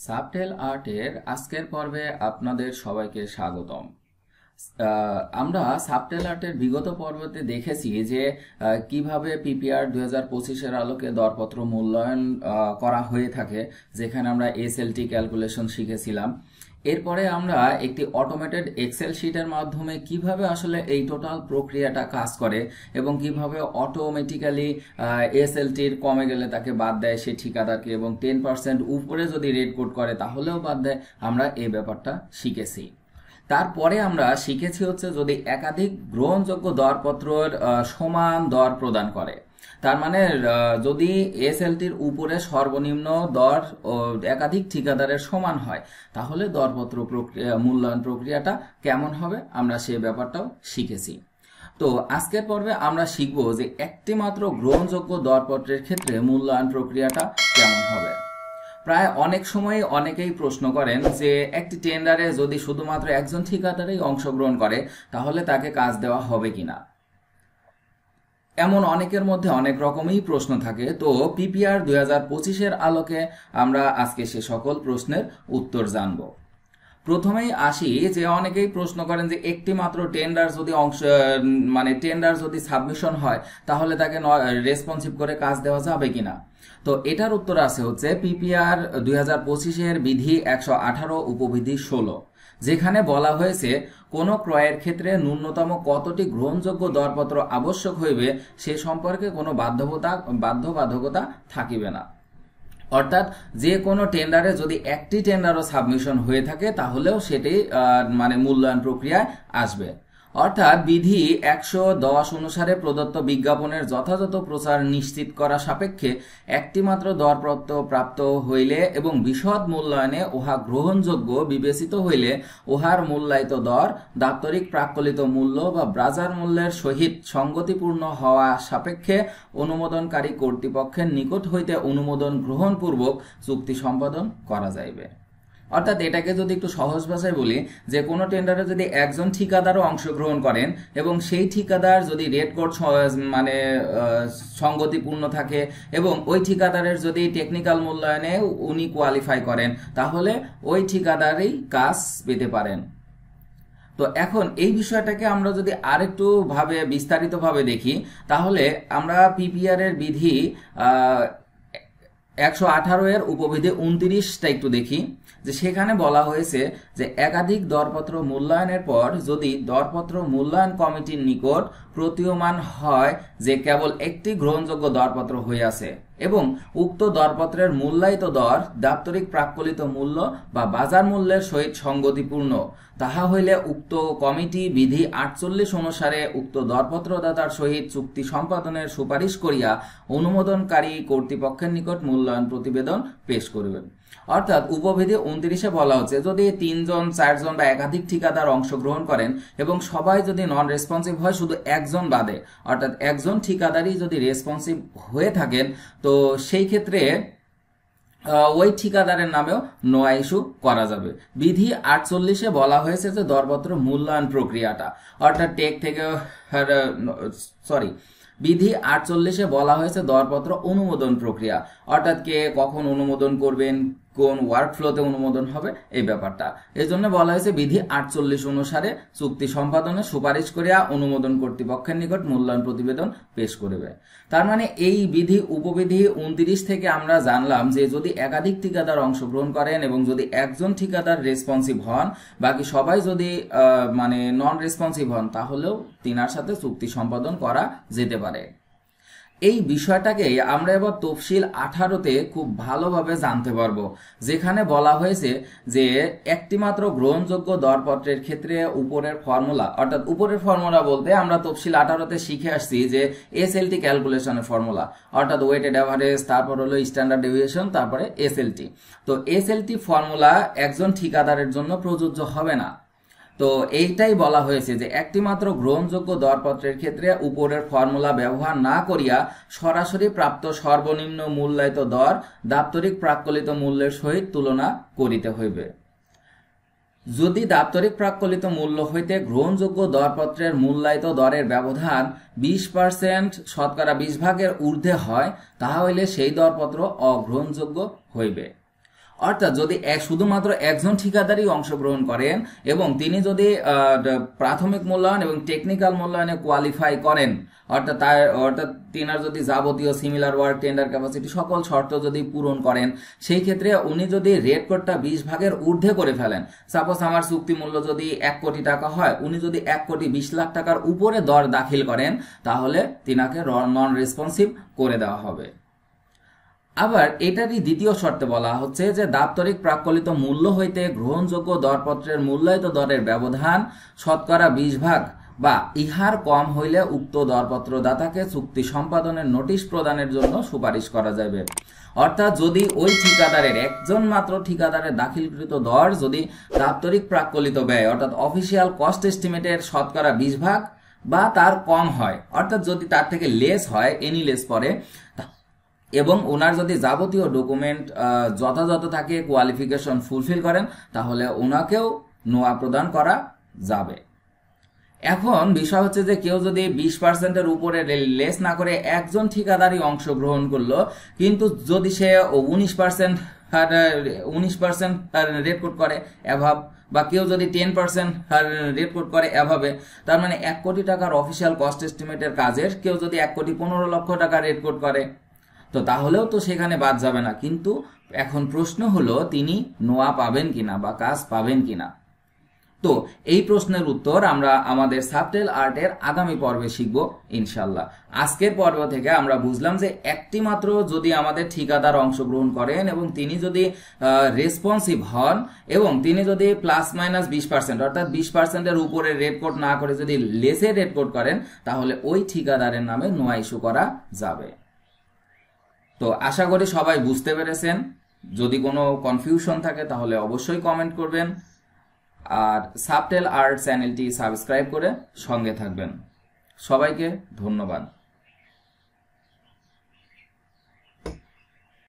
Subtle আর্টের আজকের পর্বে আপনাদের সবাইকে স্বাগতম। আমরা সাবটেল আর্টের বিগত পর্বতে দেখেছি যে কিভাবে পিপিআর 2025-এর আলোকে দরপত্র মূল্যায়ন করা হয়ে থাকে, যেখানে আমরা এসএলটি ক্যালকুলেশন শিখেছিলাম। এরপরে আমরা একটি অটোমেটেড এক্সেল শিটের মাধ্যমে কিভাবে আসলে এই টোটাল প্রক্রিয়াটা কাজ করে এবং কিভাবে অটোমেটিক্যালি এসএলটির কমে গেলে তাকে বাদ দেয় সে ঠিকাদারকে, এবং 10% উপরে যদি রেট কোড করে তাহলেও বাদ দেয়। আমরা এই ব্যাপারটা শিখেছি। তারপরে আমরা শিখেছি হচ্ছে যদি একাধিক গ্রহণযোগ্য দরপত্রের সমান দর প্রদান করে, তার মানে যদি এসএলটির উপরে সর্বনিম্ন দর একাধিক ঠিকাদারের সমান হয় তাহলে দরপত্র মূল্যায়ন প্রক্রিয়াটা কেমন হবে, আমরা সেই ব্যাপারটাও শিখেছি। তো আজকের পর্বে আমরা শিখব যে একটি মাত্র গ্রহণযোগ্য দরপত্রের ক্ষেত্রে মূল্যায়ন প্রক্রিয়াটা কেমন হবে। প্রায় অনেক সময় অনেকেই প্রশ্ন করেন যে একটি টেন্ডারে যদি শুধুমাত্র একজন ঠিকাদারই অংশগ্রহণ করে তাহলে তাকে কাজ দেওয়া হবে কিনা। এমন অনেকের মধ্যে অনেক রকমই প্রশ্ন থাকে। তো পিপিআর 2025-এর আলোকে আমরা আজকে সে সকল প্রশ্নের উত্তর জানব। প্রথমেই আসি যে অনেকেই প্রশ্ন করেন যে একটি মাত্র টেন্ডার যদি টেন্ডার যদি সাবমিশন হয় তাহলে তাকে রেসপন্সিভ করে কাজ দেওয়া যাবে কিনা। তো এটার উত্তর আছে হচ্ছে পিপিআর 2025-এর বিধি 118 উপবিধি 16, যেখানে বলা হয়েছে কোনো ক্রয়ের ক্ষেত্রে ন্যূনতম কতটি গ্রহণযোগ্য দরপত্র আবশ্যক হইবে সে সম্পর্কে কোনো বাধ্যবাধকতা থাকিবে না। অর্থাৎ যে কোনো টেন্ডারে যদি একটি টেন্ডারও সাবমিশন হয়ে থাকে তাহলেও সেটি মূল্যায়ন প্রক্রিয়ায় আসবে। অর্থাৎ বিধি 110 অনুসারে প্রদত্ত বিজ্ঞাপনের যথাযথ প্রচার নিশ্চিত করা সাপেক্ষে একটিমাত্র দরপত্র প্রাপ্ত হইলে এবং বিশদ মূল্যায়নে উহা গ্রহণযোগ্য বিবেচিত হইলে উহার মূল্যায়িত দর দাপ্তরিক প্রাক্কলিত মূল্য বা বাজার মূল্যের সহিত সঙ্গতিপূর্ণ হওয়া সাপেক্ষে অনুমোদনকারী কর্তৃপক্ষের নিকট হইতে অনুমোদন গ্রহণপূর্বক চুক্তি সম্পাদন করা যাইবে। অর্থাৎ এটাকে যদি একটু সহজ ভাষায় বলি, যে কোনো টেন্ডারে যদি একজন ঠিকাদারও অংশগ্রহণ করেন এবং সেই ঠিকাদার যদি রেট কোড সঙ্গতিপূর্ণ থাকে এবং ওই ঠিকাদারের যদি টেকনিক্যাল মূল্যায়নে উনি কোয়ালিফাই করেন তাহলে ওই ঠিকাদারই কাজ পেতে পারেন। তো এখন এই বিষয়টাকে আমরা যদি আরেকটু বিস্তারিতভাবে দেখি তাহলে আমরা পিপিআর এর বিধি 118 এর উপবিধি 29টা একটু দেখি, যে সেখানে বলা হয়েছে যে একাধিক দরপত্র মূল্যায়নের পর যদি দরপত্র মূল্যায়ন কমিটির নিকট প্রতীয়মান হয় যে কেবল একটি গ্রহণযোগ্য দরপত্র হইয়াছে এবং উক্ত দরপত্রের মূল্যায়িত দর দাপ্তরিক প্রাক্কলিত মূল্য বা বাজার মূল্যের সহিত সঙ্গতিপূর্ণ, তাহা হইলে উক্ত কমিটি বিধি 48 অনুসারে উক্ত দরপত্রদাতার সহিত চুক্তি সম্পাদনের সুপারিশ করিয়া অনুমোদনকারী কর্তৃপক্ষের নিকট মূল্যায়ন প্রতিবেদন পেশ করিবেন। অর্থাৎ উপবিধি 29-এ বলা হচ্ছে যদি 3 জন 4 জন বা একাধিক ঠিকাদার অংশগ্রহণ করেন এবং সবাই যদি নন রেসপন্সিভ হয় শুধু একজন বাদে, অর্থাৎ একজন ঠিকাদারই যদি রেসপন্সিভ হয়ে থাকেন তো সেই ক্ষেত্রে ওই ঠিকাদারের নামেও নো ইস্যু করা যাবে। বিধি 48-এ বলা হয়েছে যে দরপত্র মূল্যায়ন প্রক্রিয়াটা, অর্থাৎ বিধি 48-এ বলা হয়েছে দরপত্র অনুমোদন প্রক্রিয়া, অর্থাৎ কে কখন অনুমোদন করবেন, কোন ওয়ার্কফ্লোতে অনুমোদন হবে এই ব্যাপারটা। এই জন্য বলা হয়েছে বিধি 48 অনুসারে চুক্তি সম্পাদনে সুপারিশ করিয়া অনুমোদন কর্তৃপক্ষের নিকট মূল্যায়ন প্রতিবেদন পেশ করিবে। তার মানে এই বিধি উপবিধি 29 থেকে আমরা জানলাম যে যদি একাধিক ঠিকাদার অংশগ্রহণ করেন এবং যদি একজন ঠিকাদার রেসপন্সিভ হন, বাকি সবাই যদি নন রেসপন্সিভ হন তাহলেও তিনার সাথে চুক্তি সম্পাদন করা যেতে পারে। এই বিষয়টাকে আমরা এবার তফসিল 18-তে খুব ভালোভাবে জানতে পারবো, যেখানে বলা হয়েছে যে একটিমাত্র গ্রহণযোগ্য দরপত্রের ক্ষেত্রে উপরের ফর্মুলা, অর্থাৎ উপরের ফর্মুলা বলতে আমরা তফসিল 18-তে শিখে আসছি যে এসএলটি ক্যালকুলেশনের ফর্মুলা, অর্থাৎ ওয়েটেড অ্যাভারেজ, তারপর হলো স্ট্যান্ডার্ড ডেভিয়েশন, তারপরে এসএলটি। তো এসএলটি ফর্মুলা একজন ঠিকাদারের জন্য প্রযোজ্য হবে না। তো এইটাই বলা হয়েছে যে একটিমাত্র গ্রহণযোগ্য দরপত্রের ক্ষেত্রে উপরের ফর্মুলা ব্যবহার না করিয়া সরাসরি প্রাপ্ত সর্বনিম্ন মূল্যায়িত দর দাপ্তরিক প্রাক্কলিত মূল্যের সহিত তুলনা করিতে হইবে। যদি দাপ্তরিক প্রাক্কলিত মূল্য হইতে গ্রহণযোগ্য দরপত্রের মূল্যায়িত দরের ব্যবধান 20% শতকরা 20 ভাগের ঊর্ধ্বে হয় তাহা হইলে সেই দরপত্র অগ্রহণযোগ্য হইবে। অর্থাৎ যদি শুধুমাত্র একজন ঠিকাদারই অংশগ্রহণ করেন এবং তিনি যদি প্রাথমিক মূল্যায়ন এবং টেকনিক্যাল মূল্যায়নে কোয়ালিফাই করেন, অর্থাৎ তিনার যদি যাবতীয় সিমিলার ওয়ার্ক, টেন্ডার ক্যাপাসিটি সকল শর্ত যদি পূরণ করেন, সেই ক্ষেত্রে উনি যদি রেট কোডটা 20 ভাগের ঊর্ধ্বে করে ফেলেন, সাপোজ আমার চুক্তি মূল্য যদি 1 কোটি টাকা হয়, উনি যদি 1 কোটি 20 লাখ টাকার উপরে দর দাখিল করেন, তাহলে তিনাকে নন রেসপন্সিভ করে দেওয়া হবে। আবার এটারই দ্বিতীয় শর্তে বলা হচ্ছে যে দাপ্তরিক প্রাক্কলিত মূল্য হইতে গ্রহণযোগ্য দরপত্রের মূল্যায়িত দরের ব্যবধান শতকরা 20 ভাগ বা ইহার কম হইলে উক্ত দরপত্রদাতাকে চুক্তি সম্পাদনের নোটিশ প্রদানের জন্য সুপারিশ করা যাবে। অর্থাৎ যদি ওই ঠিকাদারের একজন মাত্র ঠিকাদারের দাখিলকৃত দর যদি দাপ্তরিক প্রাক্কলিত ব্যয় অর্থাৎ অফিসিয়াল কস্ট এস্টিমেটের শতকরা 20 ভাগ বা তার কম হয়, অর্থাৎ যদি তার থেকে লেস হয়, এনি লেস পরে, এবং ওনার যদি যাবতীয় ডকুমেন্ট যথাযথ থাকে, কোয়ালিফিকেশন ফুলফিল করেন, তাহলে ওনাকেও নোয়া প্রদান করা যাবে। এখন বিষয় হচ্ছে যে কেউ যদি 20%-এর উপরে লেস না করে একজন ঠিকাদারই অংশগ্রহণ করলো, কিন্তু যদি সে 19% রেট কোড করে অ্যাভাব, বা কেউ যদি 10% রেট কোড করে এভাবে, তার মানে 1 কোটি টাকার অফিসিয়াল কস্ট এস্টিমেটের কাজের কেউ যদি 1 কোটি 15 লক্ষ টাকা রেট কোড করে, তো তাহলেও তো সেখানে বাদ যাবে না। কিন্তু এখন প্রশ্ন হলো তিনি নোয়া পাবেন কিনা বা কাজ পাবেন কিনা। তো এই প্রশ্নের উত্তর আমরা আমাদের সাবটেল আর্টের আগামী পর্বে শিখব ইনশাল্লাহ। আজকের পর্ব থেকে আমরা বুঝলাম যে একটি মাত্র যদি আমাদের ঠিকাদার অংশগ্রহণ করেন এবং তিনি যদি রেসপন্সিভ হন এবং তিনি যদি +-20% অর্থাৎ 20%-এর উপরে রেট কোড না করে যদি লেসে রেট কোড করেন, তাহলে ওই ঠিকাদারের নামে নোয়া ইস্যু করা যাবে। তো আশা করি সবাই বুঝতে পেরেছেন। যদি কোনো কনফিউশন থাকে তাহলে অবশ্যই কমেন্ট করবেন, আর সাবটেল আর্ট চ্যানেলটি সাবস্ক্রাইব করে সঙ্গে থাকবেন। সবাইকে ধন্যবাদ।